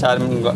4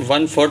1/4